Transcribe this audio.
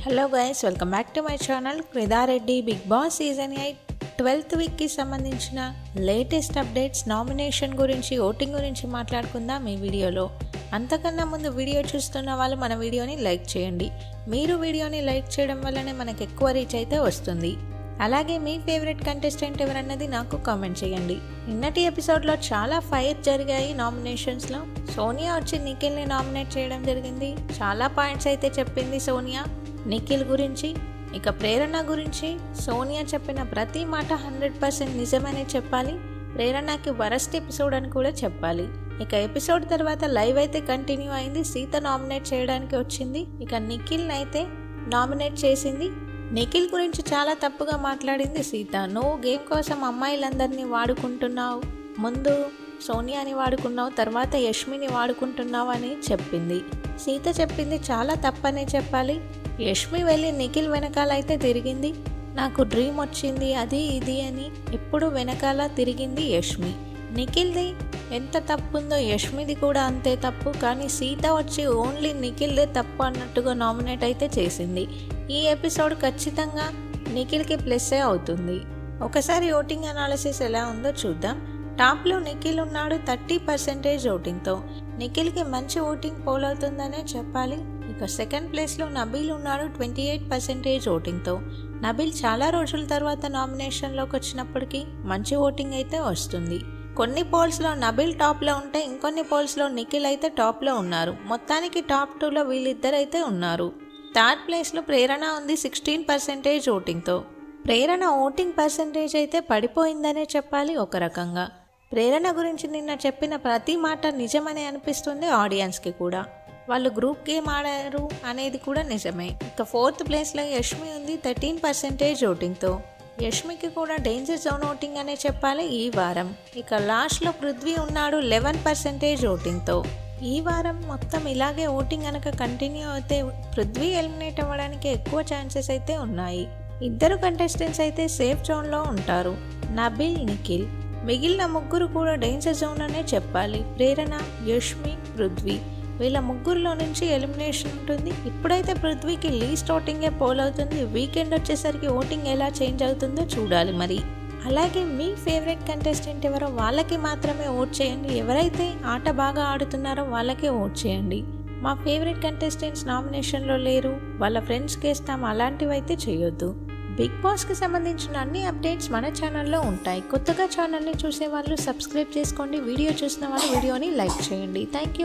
Hello guys, welcome back to my channel. క్రిదారెడ్డి Bigg Boss season 8 12th వీక్కి సంబంధించిన latest updates, nomination గురించి, voting గురించి మాట్లాడుకుందాం ఈ వీడియోలో. అంతకన్నా ముందు వీడియో చూస్తున్న వాళ్ళు మన వీడియోని లైక్ చేయండి. మీరు వీడియోని లైక్ చేయడం వల్లనే మనకు ఎక్కువ రీచ్ అయితే వస్తుంది. అలాగే మీ ఫేవరెట్ కంటెస్టెంట్ ఎవరన్నది నాకు కామెంట్ చేయండి. నిన్నటి ఎపిసోడ్లో చాలా ఫైర్ జరిగాయి నామినేషన్స్లో. సోనియా వచ్చి నిఖిల్ని నామినేట్ చేయడం జరిగింది. చాలా పాయింట్స్ అయితే చెప్పింది సోనియా నిఖిల్ గురించి. ఇక ప్రేరణ గురించి సోనియా చెప్పిన ప్రతి మాట 100% నిజమనే చెప్పాలి. ప్రేరణకి వరస్ట్ ఎపిసోడ్ అని కూడా చెప్పాలి. ఇక ఎపిసోడ్ తర్వాత లైవ్ అయితే కంటిన్యూ అయింది. సీత నామినేట్ చేయడానికి వచ్చింది. ఇక నిఖిల్ని అయితే నామినేట్ చేసింది. నిఖిల్ గురించి చాలా తప్పుగా మాట్లాడింది సీత. నువ్వు గేమ్ కోసం అమ్మాయిలందరినీ వాడుకుంటున్నావు, ముందు సోనియాని వాడుకున్నావు, తర్వాత యష్మిని వాడుకుంటున్నావు అని చెప్పింది. సీత చెప్పింది చాలా తప్పనే చెప్పాలి. యష్మి వెళ్ళి నిఖిల్ వెనకాల అయితే తిరిగింది. నాకు డ్రీమ్ వచ్చింది అది ఇది అని ఇప్పుడు వెనకాల తిరిగింది యష్మి. నిఖిల్ది ఎంత తప్పు ఉందో యష్మిది కూడా అంతే తప్పు. కానీ సీత వచ్చి ఓన్లీ నిఖిల్దే తప్పు అన్నట్టుగా నామినేట్ అయితే చేసింది. ఈ ఎపిసోడ్ ఖచ్చితంగా నిఖిల్కి ప్లస్సే అవుతుంది. ఒకసారి ఓటింగ్ అనాలిసిస్ ఎలా ఉందో చూద్దాం. టాప్లో నిఖిల్ ఉన్నాడు 30% ఓటింగ్తో. నిఖిల్కి మంచి ఓటింగ్ పోల్ అవుతుందనే చెప్పాలి. ఇక సెకండ్ ప్లేస్లో నబీల్ ఉన్నాడు 28% ఓటింగ్తో. నబీల్ చాలా రోజుల తర్వాత నామినేషన్లోకి వచ్చినప్పటికీ మంచి ఓటింగ్ అయితే వస్తుంది. కొన్ని పోల్స్లో నబీల్ టాప్లో ఉంటే ఇంకొన్ని పోల్స్లో నిఖిల్ అయితే టాప్లో ఉన్నారు. మొత్తానికి టాప్ 2లో వీళ్ళిద్దరైతే ఉన్నారు. థర్డ్ ప్లేస్లో ప్రేరణ ఉంది 16% ఓటింగ్తో. ప్రేరణ ఓటింగ్ పర్సంటేజ్ అయితే పడిపోయిందనే చెప్పాలి. ఒక రకంగా ప్రేరణ గురించి నిన్న చెప్పిన ప్రతి మాట నిజమనే అనిపిస్తుంది ఆడియన్స్కి కూడా. వాళ్ళు గ్రూప్ గేమ్ ఆడారు అనేది కూడా నిజమే. ఇక ఫోర్త్ ప్లేస్లో యష్మి ఉంది 13% ఓటింగ్తో. యష్మికి కూడా డేంజర్ జోన్ ఓటింగ్ అనే చెప్పాలి ఈ వారం. ఇక లాస్ట్లో పృథ్వీ ఉన్నాడు 11% ఓటింగ్తో. ఈ వారం మొత్తం ఇలాగే ఓటింగ్ కనుక కంటిన్యూ అయితే పృథ్వీ ఎలిమినేట్ అవ్వడానికి ఎక్కువ ఛాన్సెస్ అయితే ఉన్నాయి. ఇద్దరు కంటెస్టెంట్స్ అయితే సేఫ్ జోన్లో ఉంటారు, నబీల్, నిఖిల్. మిగిలిన ముగ్గురు కూడా డేంజర్ జోన్ అనే చెప్పాలి. ప్రేరణ, యష్మి, పృథ్వీ వీళ్ళ ముగ్గురులో నుంచి ఎలిమినేషన్ ఉంటుంది. ఇప్పుడైతే పృథ్వీకి లీస్ట్ ఓటింగే పోల్ అవుతుంది. వీకెండ్ వచ్చేసరికి ఓటింగ్ ఎలా చేంజ్ అవుతుందో చూడాలి మరి. అలాగే మీ ఫేవరెట్ కంటెస్టెంట్ ఎవరో వాళ్ళకి మాత్రమే ఓట్ చేయండి. ఎవరైతే ఆట బాగా ఆడుతున్నారో వాళ్ళకే ఓట్ చేయండి. మా ఫేవరెట్ కంటెస్టెంట్స్ నామినేషన్లో లేరు, వాళ్ళ ఫ్రెండ్స్కి ఇస్తాం, అలాంటివి అయితే చేయొద్దు. బిగ్ బాస్కి సంబంధించిన అన్ని అప్డేట్స్ మన ఛానల్లో ఉంటాయి. కొత్తగా ఛానల్ని చూసే వాళ్ళు సబ్స్క్రైబ్ చేసుకోండి. వీడియో చూసిన వాళ్ళు వీడియోని లైక్ చేయండి. Thank you.